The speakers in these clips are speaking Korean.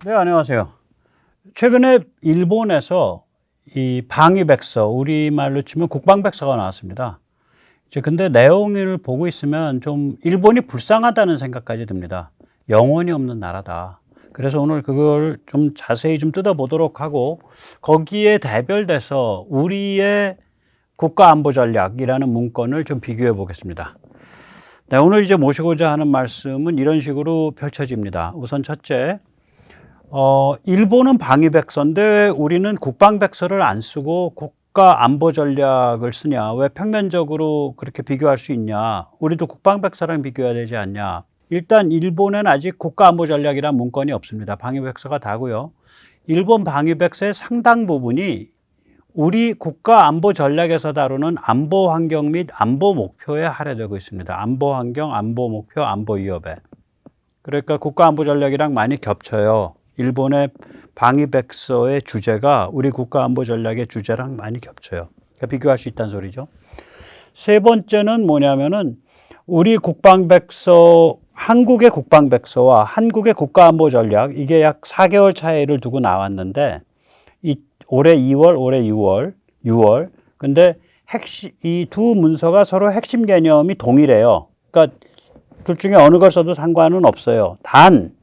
네, 안녕하세요. 최근에 일본에서 이 방위백서, 우리말로 치면 국방백서가 나왔습니다. 근데 내용을 보고 있으면 좀 일본이 불쌍하다는 생각까지 듭니다. 영혼이 없는 나라다. 그래서 오늘 그걸 좀 자세히 좀 뜯어보도록 하고, 거기에 대별돼서 우리의 국가안보전략이라는 문건을 좀 비교해 보겠습니다. 네, 오늘 이제 모시고자 하는 말씀은 이런 식으로 펼쳐집니다. 우선 첫째, 일본은 방위백서인데 우리는 국방백서를 안 쓰고 국가안보전략을 쓰냐? 왜 평면적으로 그렇게 비교할 수 있냐? 우리도 국방백서랑 비교해야 되지 않냐? 일단 일본에는 아직 국가안보전략이란 문건이 없습니다. 방위백서가 다고요. 일본 방위백서의 상당 부분이 우리 국가안보전략에서 다루는 안보환경 및 안보 목표에 할애되고 있습니다. 안보환경, 안보 목표, 안보 위협에. 그러니까 국가안보전략이랑 많이 겹쳐요. 일본의 방위백서의 주제가 우리 국가안보전략의 주제랑 많이 겹쳐요. 그러니까 비교할 수 있다는 소리죠. 세 번째는 뭐냐면은 우리 국방백서, 한국의 국방백서와 한국의 국가안보전략, 이게 약 4개월 차이를 두고 나왔는데 올해 2월, 올해 6월. 근데 이 두 문서가 서로 핵심 개념이 동일해요. 그러니까 둘 중에 어느 걸 써도 상관은 없어요. 단,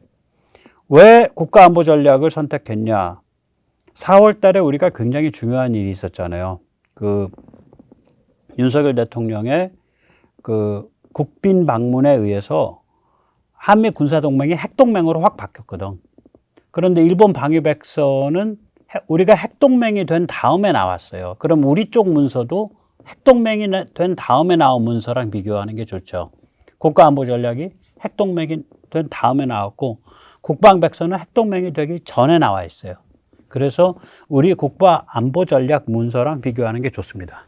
왜 국가안보전략을 선택했냐? 4월 달에 우리가 굉장히 중요한 일이 있었잖아요. 윤석열 대통령의 국빈 방문에 의해서 한미 군사동맹이 핵동맹으로 확 바뀌었거든. 그런데 일본 방위백서는 우리가 핵동맹이 된 다음에 나왔어요. 그럼 우리 쪽 문서도 핵동맹이 된 다음에 나온 문서랑 비교하는 게 좋죠. 국가안보전략이 핵동맹이 된 다음에 나왔고 국방백서는 핵동맹이 되기 전에 나와 있어요. 그래서 우리 국가안보전략 문서랑 비교하는 게 좋습니다.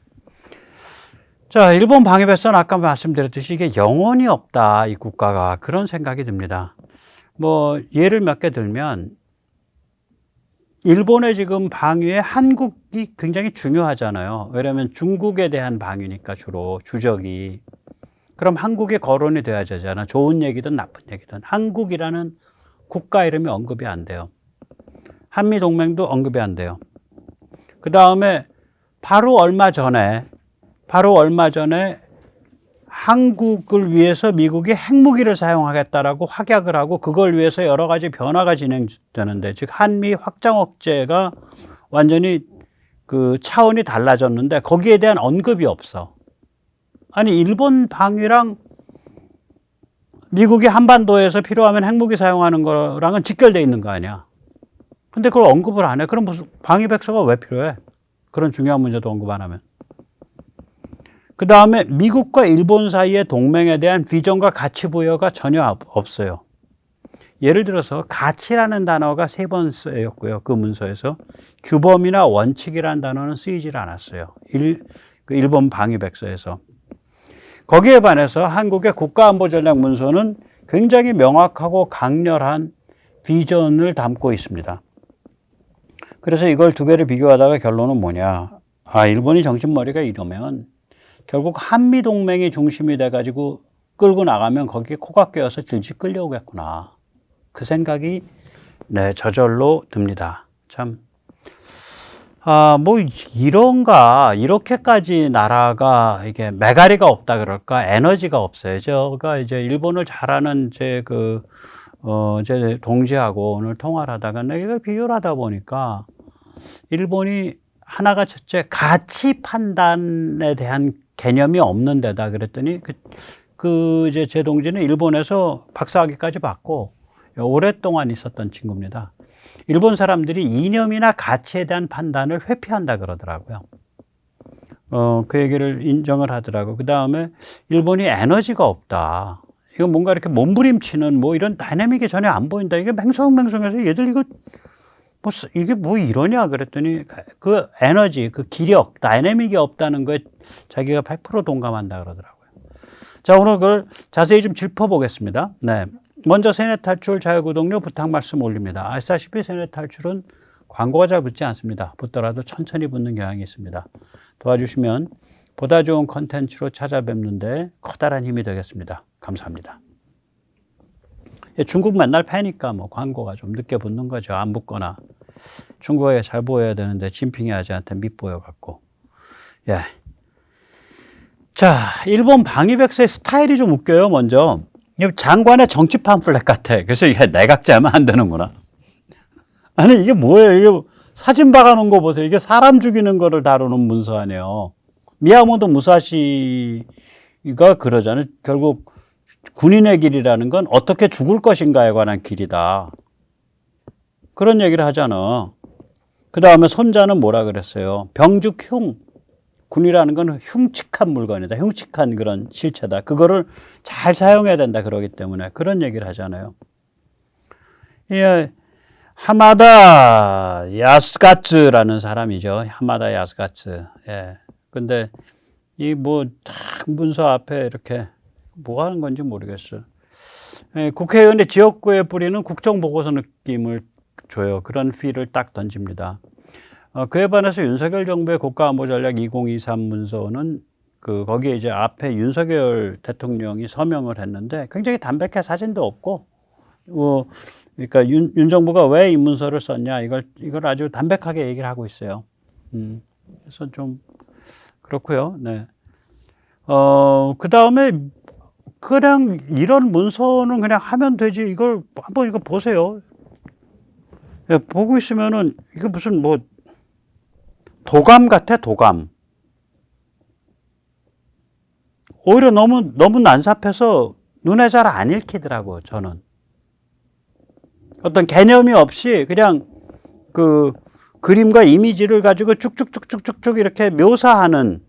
자, 일본 방위백서는 아까 말씀드렸듯이 이게 영혼이 없다, 이 국가가. 그런 생각이 듭니다. 예를 몇 개 들면 일본의 지금 방위에 한국이 굉장히 중요하잖아요. 왜냐하면 중국에 대한 방위니까 주로 주적이. 그럼 한국의 거론이 돼야 되잖아. 좋은 얘기든 나쁜 얘기든. 한국이라는 국가 이름이 언급이 안 돼요. 한미동맹도 언급이 안 돼요. 그 다음에 바로 얼마 전에 한국을 위해서 미국이 핵무기를 사용하겠다라고 확약을 하고 그걸 위해서 여러 가지 변화가 진행되는데, 즉 한미 확장 억제가 완전히 차원이 달라졌는데 거기에 대한 언급이 없어. 아니, 일본 방위랑 미국이 한반도에서 필요하면 핵무기 사용하는 거랑은 직결되어 있는 거 아니야. 근데 그걸 언급을 안 해. 그럼 무슨 방위백서가 왜 필요해? 그런 중요한 문제도 언급 안 하면. 그 다음에 미국과 일본 사이의 동맹에 대한 비전과 가치 부여가 전혀 없어요. 예를 들어서 가치라는 단어가 3번 쓰였고요. 그 문서에서 규범이나 원칙이라는 단어는 쓰이질 않았어요. 일본 방위백서에서. 거기에 반해서 한국의 국가안보전략 문서는 굉장히 명확하고 강렬한 비전을 담고 있습니다. 그래서 이걸 두 개를 비교하다가 결론은 뭐냐. 일본이 정신머리가 이러면 결국 한미동맹이 중심이 돼가지고 끌고 나가면 거기에 코가 껴서 질질 끌려오겠구나. 그 생각이 저절로 듭니다. 참. 이렇게까지 나라가 이게 메가리가 없다 그럴까? 에너지가 없어요. 제가 이제 일본을 잘하는 제 동지하고 오늘 통화를 하다가 이걸 비교를 하다 보니까 일본이 하나가 첫째 가치 판단에 대한 개념이 없는 데다 그랬더니 이제 제 동지는 일본에서 박사학위까지 받고 오랫동안 있었던 친구입니다. 일본 사람들이 이념이나 가치에 대한 판단을 회피한다 그러더라고요. 그 얘기를 인정을 하더라고요. 그 다음에 일본이 에너지가 없다. 이거 뭔가 이렇게 몸부림치는 이런 다이내믹이 전혀 안 보인다. 이게 맹성맹성해서 얘들 이게 이러냐 그랬더니 그 에너지, 그 기력, 다이내믹이 없다는 거에 자기가 100% 동감한다 그러더라고요. 자, 오늘 그걸 자세히 좀 짚어보겠습니다. 네. 먼저 세뇌 탈출 자유구독료 부탁 말씀 올립니다. 아시다시피 세뇌 탈출은 광고가 잘 붙지 않습니다. 붙더라도 천천히 붙는 경향이 있습니다. 도와주시면 보다 좋은 컨텐츠로 찾아뵙는데 커다란 힘이 되겠습니다. 감사합니다. 중국 맨날 패니까 뭐 광고가 좀 늦게 붙는 거죠. 안 붙거나. 중국에 잘 보여야 되는데 진핑이 아저한테 밉보여 갖고. 예. 자, 일본 방위백서의 스타일이 좀 웃겨요. 먼저 장관의 정치 팜플렛 같아. 그래서 이게 내각제하면 안 되는구나. 아니 이게 뭐예요? 이게 사진 박아놓은 거 보세요. 이게 사람 죽이는 거를 다루는 문서 아니에요. 미야모토 무사시가 그러잖아요. 결국 군인의 길이라는 건 어떻게 죽을 것인가에 관한 길이다. 그런 얘기를 하잖아. 그 다음에 손자는 뭐라 그랬어요? 병죽흉. 군이라는 건 흉측한 물건이다. 흉측한 그런 실체다. 그거를 잘 사용해야 된다. 그러기 때문에 그런 얘기를 하잖아요. 예, 하마다 야스가츠라는 사람이죠. 하마다 야스가츠. 예. 근데 이 뭐 딱 문서 앞에 이렇게 뭐 하는 건지 모르겠어요. 예, 국회의원의 지역구에 뿌리는 국정보고서 느낌을 줘요. 그런 필을 딱 던집니다. 그에 반해서 윤석열 정부의 국가안보전략 2023 문서는 거기에 이제 앞에 윤석열 대통령이 서명을 했는데 굉장히 담백해. 사진도 없고, 그러니까 윤 정부가 왜 이 문서를 썼냐 이걸 아주 담백하게 얘기를 하고 있어요. 그래서 좀 그렇고요. 네. 그 다음에 그냥 이런 문서는 그냥 하면 되지. 이걸 한번 이거 보세요. 예, 보고 있으면은 이게 무슨 뭐 도감 같아, 도감. 오히려 너무 난삽해서 눈에 잘 안 읽히더라고, 저는. 어떤 개념이 없이 그냥 그 그림과 이미지를 가지고 쭉쭉쭉쭉쭉 이렇게 묘사하는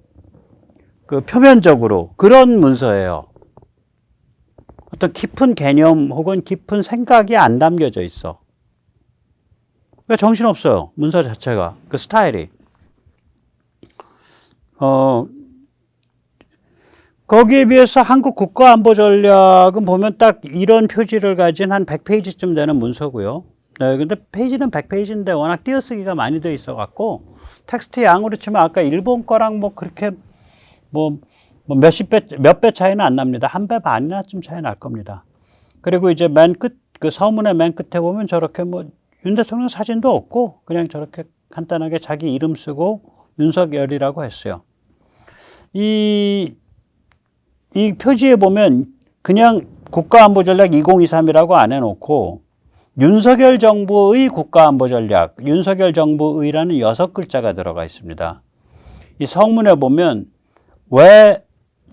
그 표면적으로 그런 문서예요. 어떤 깊은 개념 혹은 깊은 생각이 안 담겨져 있어. 왜 정신없어요, 문서 자체가. 그 스타일이. 거기에 비해서 한국 국가안보전략은 보면 딱 이런 표지를 가진 한 100페이지쯤 되는 문서고요. 네, 근데 페이지는 100페이지인데 워낙 띄어쓰기가 많이 돼 있어 갖고 텍스트 양으로 치면 아까 일본 거랑 뭐 그렇게 뭐 몇 배 차이는 안 납니다. 한 배 반이나 좀 차이 날 겁니다. 그리고 이제 맨 끝, 그 서문의 맨 끝에 보면 저렇게 뭐 윤 대통령 사진도 없고 그냥 저렇게 간단하게 자기 이름 쓰고 윤석열이라고 했어요. 이 표지에 보면 그냥 국가안보전략 2023이라고 안 해놓고 윤석열 정부의 국가안보전략, 윤석열 정부의라는 6글자가 들어가 있습니다. 이 성문에 보면 왜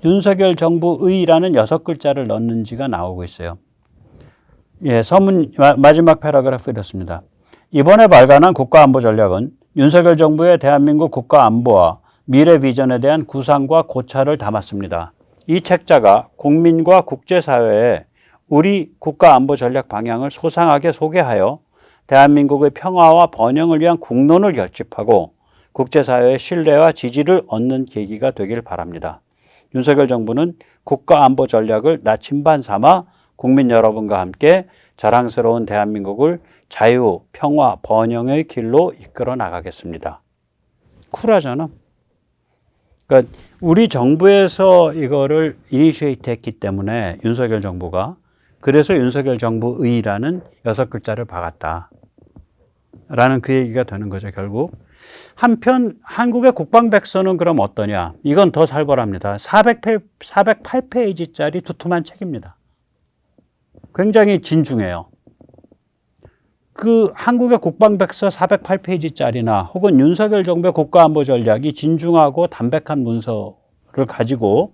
윤석열 정부의라는 6글자를 넣는지가 나오고 있어요. 예, 서문 마지막 패러그래프 이렇습니다. 이번에 발간한 국가안보전략은 윤석열 정부의 대한민국 국가안보와 미래 비전에 대한 구상과 고찰을 담았습니다. 이 책자가 국민과 국제사회에 우리 국가안보 전략 방향을 소상하게 소개하여 대한민국의 평화와 번영을 위한 국론을 결집하고 국제사회의 신뢰와 지지를 얻는 계기가 되길 바랍니다. 윤석열 정부는 국가안보 전략을 나침반 삼아 국민 여러분과 함께 자랑스러운 대한민국을 자유, 평화, 번영의 길로 이끌어 나가겠습니다. 쿨하잖아. 그러니까 우리 정부에서 이거를 이니시에이트 했기 때문에 윤석열 정부가 그래서 윤석열 정부의라는 6글자를 박았다. 라는 그 얘기가 되는 거죠, 결국. 한편 한국의 국방백서는 그럼 어떠냐? 이건 더 살벌합니다. 408페이지짜리 두툼한 책입니다. 굉장히 진중해요. 그 한국의 국방백서 408페이지짜리나 혹은 윤석열 정부의 국가안보 전략이 진중하고 담백한 문서를 가지고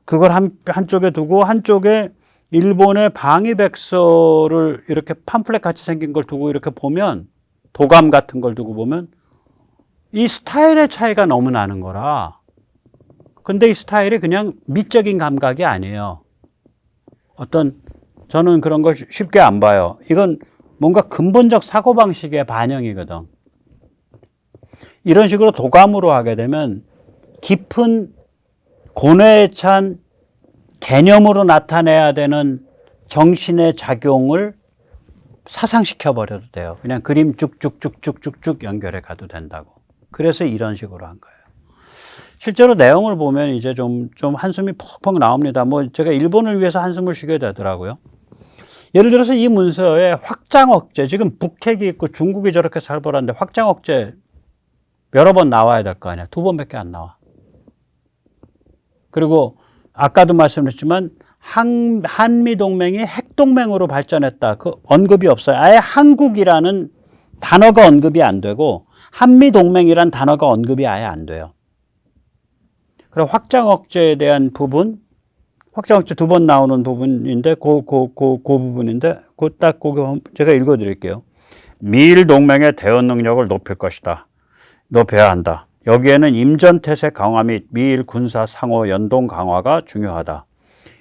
그걸 한쪽에 두고 한쪽에 일본의 방위백서를 이렇게 팜플렛 같이 생긴 걸 두고 이렇게 보면 도감 같은 걸 두고 보면 이 스타일의 차이가 너무 나는 거라. 근데 이 스타일이 그냥 미적인 감각이 아니에요. 저는 그런 걸 쉽게 안 봐요. 이건 뭔가 근본적 사고방식의 반영이거든. 이런 식으로 도감으로 하게 되면 깊은 고뇌에 찬 개념으로 나타내야 되는 정신의 작용을 사상시켜 버려도 돼요. 그냥 그림 쭉쭉쭉쭉쭉쭉 연결해 가도 된다고. 그래서 이런 식으로 한 거예요. 실제로 내용을 보면 이제 좀 한숨이 퍽퍽 나옵니다. 뭐 제가 일본을 위해서 한숨을 쉬게 되더라고요. 예를 들어서 이 문서에 확장 억제, 지금 북핵이 있고 중국이 저렇게 살벌한데 확장 억제 여러 번 나와야 될 거 아니야. 2번밖에 안 나와. 그리고 아까도 말씀드렸지만 한미동맹이 핵동맹으로 발전했다. 그 언급이 없어요. 아예 한국이라는 단어가 언급이 안 되고 한미동맹이란 단어가 언급이 아예 안 돼요. 그리고 확장 억제에 대한 부분, 확장 억제 2번 나오는 부분인데 그 부분인데 그거 제가 읽어드릴게요. 미일 동맹의 대응 능력을 높일 것이다. 높여야 한다. 여기에는 임전태세 강화 및 미일 군사 상호 연동 강화가 중요하다.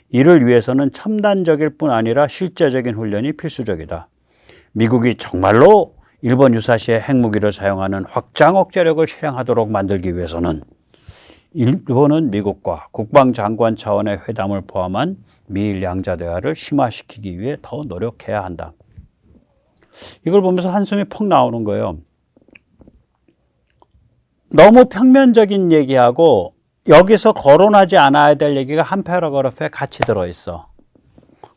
이를 위해서는 첨단적일 뿐 아니라 실제적인 훈련이 필수적이다. 미국이 정말로 일본 유사시에 핵무기를 사용하는 확장 억제력을 실행하도록 만들기 위해서는 일본은 미국과 국방장관 차원의 회담을 포함한 미일 양자 대화를 심화시키기 위해 더 노력해야 한다. 이걸 보면서 한숨이 퍽 나오는 거예요. 너무 평면적인 얘기하고 여기서 거론하지 않아야 될 얘기가 한 패러그래프에 같이 들어있어.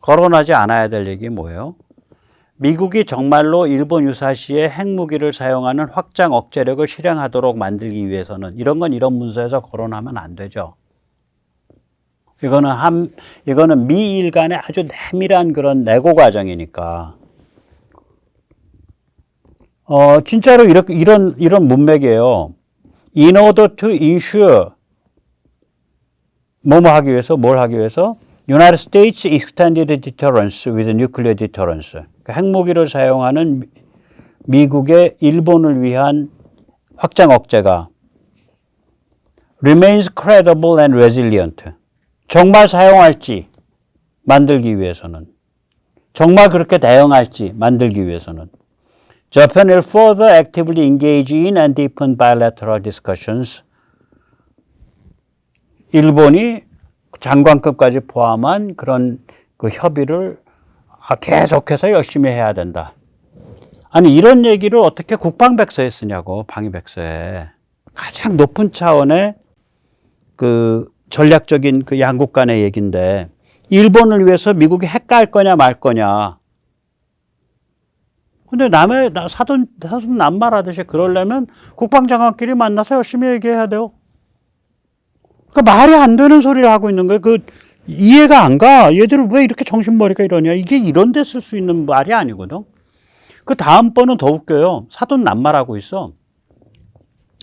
거론하지 않아야 될 얘기 뭐예요? 미국이 정말로 일본 유사시에 핵무기를 사용하는 확장 억제력을 실행하도록 만들기 위해서는 이런 건 이런 문서에서 거론하면 안 되죠. 이거는 미일 간의 아주 내밀한 그런 내고 과정이니까. 진짜로 이런 문맥이에요. In order to ensure 뭐뭐 하기 위해서, 뭘 하기 위해서? United States extended deterrence with nuclear deterrence. 그러니까 핵무기를 사용하는 미국의 일본을 위한 확장 억제가 remains credible and resilient. 정말 사용할지 만들기 위해서는, 정말 그렇게 대응할지 만들기 위해서는 Japan will further actively engage in and deepen bilateral discussions. 일본이 장관급까지 포함한 그런 그 협의를 계속해서 열심히 해야 된다. 아니 이런 얘기를 어떻게 국방백서에 쓰냐고. 방위백서에. 가장 높은 차원의 그 전략적인 그 양국 간의 얘기인데 일본을 위해서 미국이 핵 깔 거냐 말 거냐. 근데 남의 사돈 남말하듯이 그러려면 국방장관끼리 만나서 열심히 얘기해야 돼요. 그러니까 말이 안 되는 소리를 하고 있는 거예요. 이해가 안 가. 얘들 왜 이렇게 정신머리가 이러냐. 이게 이런 데 쓸 수 있는 말이 아니거든. 그 다음번은 더 웃겨요. 사돈 남말하고 있어.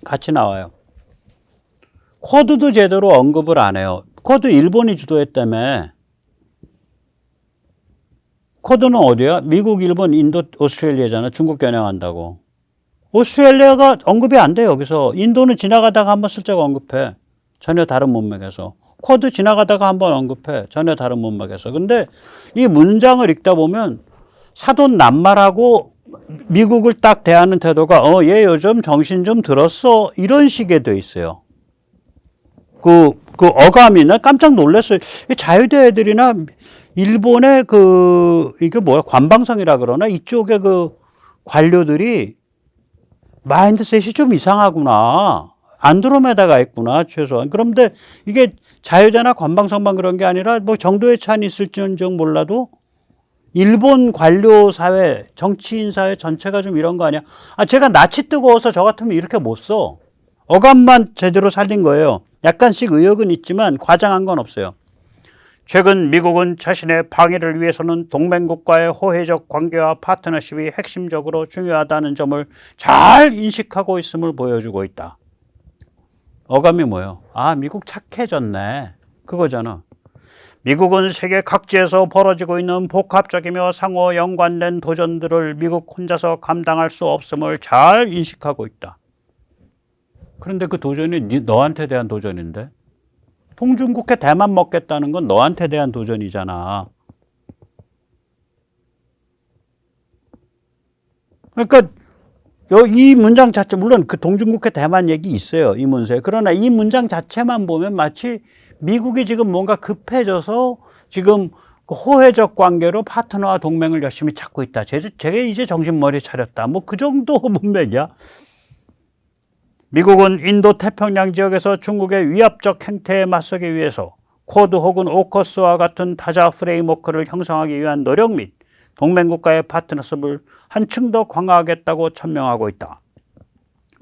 같이 나와요. 쿼드도 제대로 언급을 안 해요. 쿼드 일본이 주도했다며. 쿼드는 어디야? 미국, 일본, 인도, 오스트레일리아잖아. 중국 겨냥한다고. 오스트레일리아가 언급이 안 돼, 여기서. 인도는 지나가다가 한번 슬쩍 언급해. 전혀 다른 문맥에서. 쿼드 지나가다가 한번 언급해. 전혀 다른 문맥에서. 근데 이 문장을 읽다 보면 사돈 남말하고 미국을 딱 대하는 태도가 얘 요즘 정신 좀 들었어. 이런 식의 돼 있어요. 그 어감이 나 깜짝 놀랐어요. 자유대 애들이나 일본의 이게 뭐야? 관방성이라 그러나? 이쪽의 관료들이 마인드셋이 좀 이상하구나. 안드로메다가 있구나, 최소한. 그런데 이게 자유대나 관방성만 그런 게 아니라 뭐 정도의 차이는 있을지언정 몰라도 일본 관료 사회, 정치인 사회 전체가 좀 이런 거 아니야? 제가 낯이 뜨거워서 저 같으면 이렇게 못 써. 어감만 제대로 살린 거예요. 약간씩 의혹은 있지만 과장한 건 없어요. 최근 미국은 자신의 방위를 위해서는 동맹국과의 호혜적 관계와 파트너십이 핵심적으로 중요하다는 점을 잘 인식하고 있음을 보여주고 있다. 어감이 뭐예요? 미국 착해졌네. 그거잖아. 미국은 세계 각지에서 벌어지고 있는 복합적이며 상호 연관된 도전들을 미국 혼자서 감당할 수 없음을 잘 인식하고 있다. 그런데 그 도전이 너한테 대한 도전인데? 통중국해 대만 먹겠다는 건 너한테 대한 도전이잖아. 그러니까 이 문장 자체, 물론 그 동중국해 대만 얘기 있어요. 이 문서에. 그러나 이 문장 자체만 보면 마치 미국이 지금 뭔가 급해져서 지금 호혜적 관계로 파트너와 동맹을 열심히 찾고 있다. 제가 이제 정신머리 차렸다. 뭐 그 정도 문맥이야. 미국은 인도 태평양 지역에서 중국의 위압적 행태에 맞서기 위해서 쿼드 혹은 오커스와 같은 다자 프레임워크를 형성하기 위한 노력 및 동맹국가의 파트너십을 한층 더 강화하겠다고 천명하고 있다.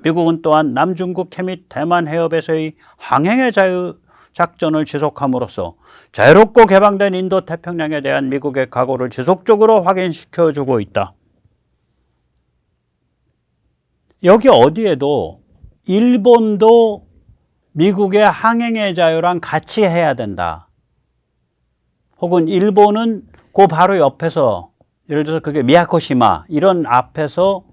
미국은 또한 남중국 해및 대만 해협에서의 항행의 자유 작전을 지속함으로써 자유롭고 개방된 인도 태평양에 대한 미국의 각오를 지속적으로 확인시켜주고 있다. 여기 어디에도 일본도 미국의 항행의 자유랑 같이 해야 된다. 혹은 일본은 그 바로 옆에서 예를 들어서 그게 미야코시마 이런 앞에서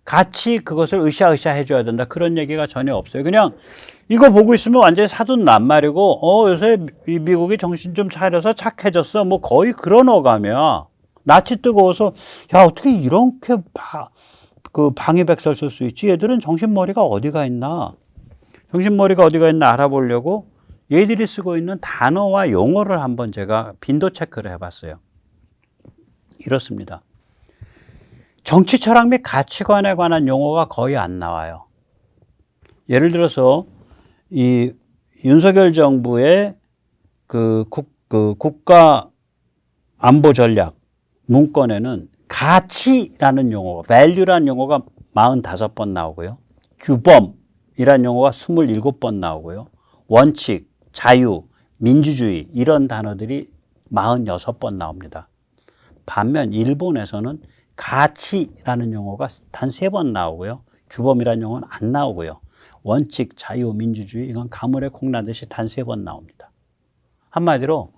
같이 그것을 으쌰으쌰 해줘야 된다. 그런 얘기가 전혀 없어요. 그냥 이거 보고 있으면 완전히 사돈 낱말이고 요새 미국이 정신 좀 차려서 착해졌어. 뭐 거의 그런 어감이야. 낯이 뜨거워서 야 어떻게 이렇게 방위백서를 쓸 수 있지? 얘들은 정신머리가 어디가 있나? 정신머리가 어디가 있나 알아보려고 얘들이 쓰고 있는 단어와 용어를 한번 제가 빈도 체크를 해봤어요. 이렇습니다. 정치 철학 및 가치관에 관한 용어가 거의 안 나와요. 예를 들어서 이 윤석열 정부의 국가 안보 전략 문건에는 가치라는 용어가, value라는 용어가 45번 나오고요. 규범이라는 용어가 27번 나오고요. 원칙, 자유, 민주주의 이런 단어들이 46번 나옵니다. 반면 일본에서는 가치라는 용어가 단 3번 나오고요. 규범이라는 용어는 안 나오고요. 원칙, 자유, 민주주의 이건 가물에 콩 나듯이 단 3번 나옵니다. 한마디로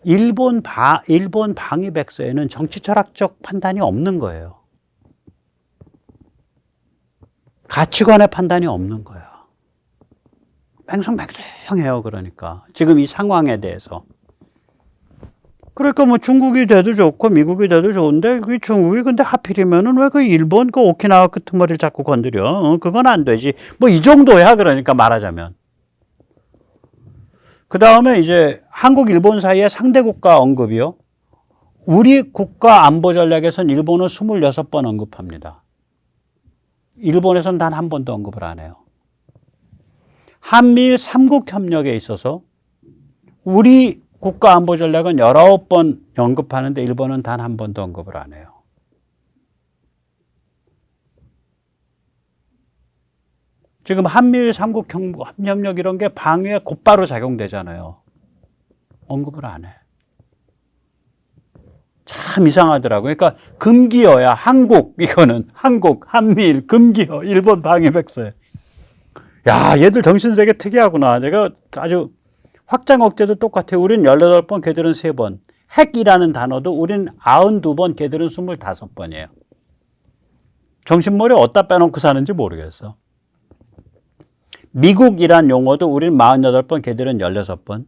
일본 방위백서에는 정치 철학적 판단이 없는 거예요. 가치관의 판단이 없는 거야. 맹성맹성해요. 그러니까 지금 이 상황에 대해서. 그러니까 뭐 중국이 돼도 좋고 미국이 돼도 좋은데 그 중국이 근데 하필이면은 왜 그 일본 그 오키나와 끄트머리를 자꾸 건드려? 그건 안 되지. 뭐 이 정도야. 그러니까 말하자면. 그 다음에 이제 한국 일본 사이의 상대국가 언급이요. 우리 국가 안보 전략에선 일본은 26번 언급합니다. 일본에서는 단 한 번도 언급을 안 해요. 한미일 3국 협력에 있어서 우리 국가 안보 전략은 19번 언급하는데 일본은 단 한 번도 언급을 안 해요. 지금 한미일 3국 협력 이런 게 방위에 곧바로 작용되잖아요. 언급을 안 해. 참 이상하더라고요. 그러니까 금기어야. 한국 이거는 한국, 한미일, 금기어, 일본 방위백서에. 야, 얘들 정신세계 특이하구나. 내가 아주 확장 억제도 똑같아요. 우린 18번, 걔들은 3번. 핵이라는 단어도 우린 92번, 걔들은 25번이에요. 정신머리 어디다 빼놓고 사는지 모르겠어. 미국이란 용어도 우린 48번, 걔들은 16번.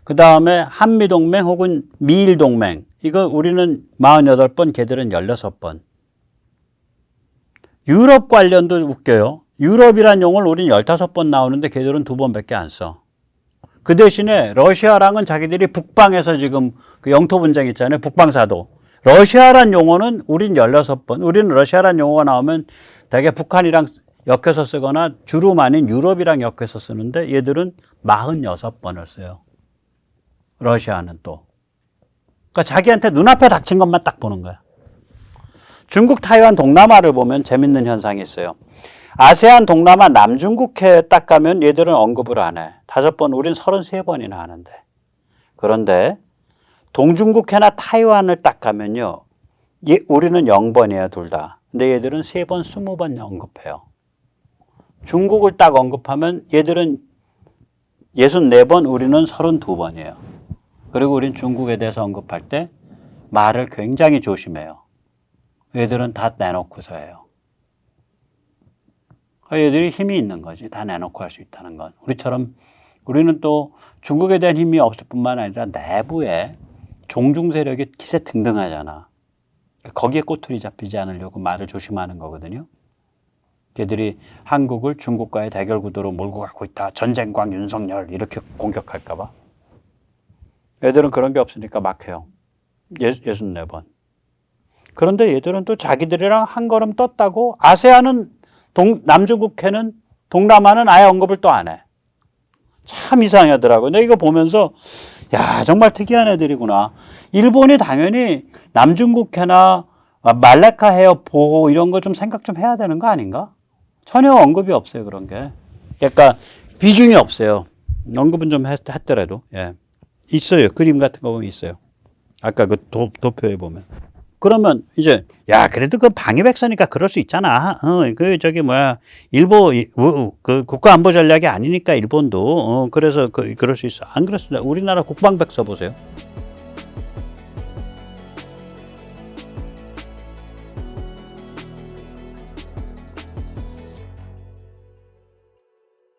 그 다음에 한미동맹 혹은 미일동맹. 이거 우리는 48번, 걔들은 16번. 유럽 관련도 웃겨요. 유럽이란 용어를 우린 15번 나오는데 걔들은 2번밖에 안 써. 그 대신에 러시아랑은 자기들이 북방에서 지금 그 영토 분쟁 있잖아요. 북방사도. 러시아란 용어는 우린 16번. 우리는 러시아란 용어가 나오면 대개 북한이랑 엮여서 쓰거나 주로 아닌 유럽이랑 엮여서 쓰는데 얘들은 46번을 써요. 러시아는 또. 그러니까 자기한테 눈앞에 닥친 것만 딱 보는 거야. 중국, 타이완, 동남아를 보면 재밌는 현상이 있어요. 아세안, 동남아, 남중국해 딱 가면 얘들은 언급을 안 해. 5번, 우린 33번이나 하는데. 그런데 동중국해나 타이완을 딱 가면요. 우리는 0번이에요, 둘 다. 근데 얘들은 3번, 20번 언급해요. 중국을 딱 언급하면 얘들은 64번, 우리는 32번이에요. 그리고 우린 중국에 대해서 언급할 때 말을 굉장히 조심해요. 얘들은 다 내놓고서 해요. 얘들이 힘이 있는 거지. 다 내놓고 할 수 있다는 건. 우리처럼 우리는 또 중국에 대한 힘이 없을 뿐만 아니라 내부에 종중 세력이 기세 등등하잖아. 거기에 꼬투리 잡히지 않으려고 말을 조심하는 거거든요. 걔들이 한국을 중국과의 대결 구도로 몰고 가고 있다. 전쟁광 윤석열 이렇게 공격할까 봐. 얘들은 그런 게 없으니까 막 해요. 64번. 그런데 얘들은 또 자기들이랑 한 걸음 떴다고 아세안은 남중국해는 동남아는 아예 언급을 또 안 해. 참 이상하더라고요. 근데 이거 보면서 야 정말 특이한 애들이구나. 일본이 당연히 남중국해나 말레카 해협 보호 이런 거 좀 생각 좀 해야 되는 거 아닌가? 전혀 언급이 없어요, 그런 게. 그러니까 비중이 없어요. 언급은 좀 했더라도. 예. 있어요. 그림 같은 거 보면 있어요. 아까 그 도표에 보면. 그러면 이제 야 그래도 그 방위백서니까 그럴 수 있잖아. 그 저기 뭐야 그 국가안보 전략이 아니니까 일본도 그래서 그럴 수 있어. 안 그렇습니다. 우리나라 국방백서 보세요.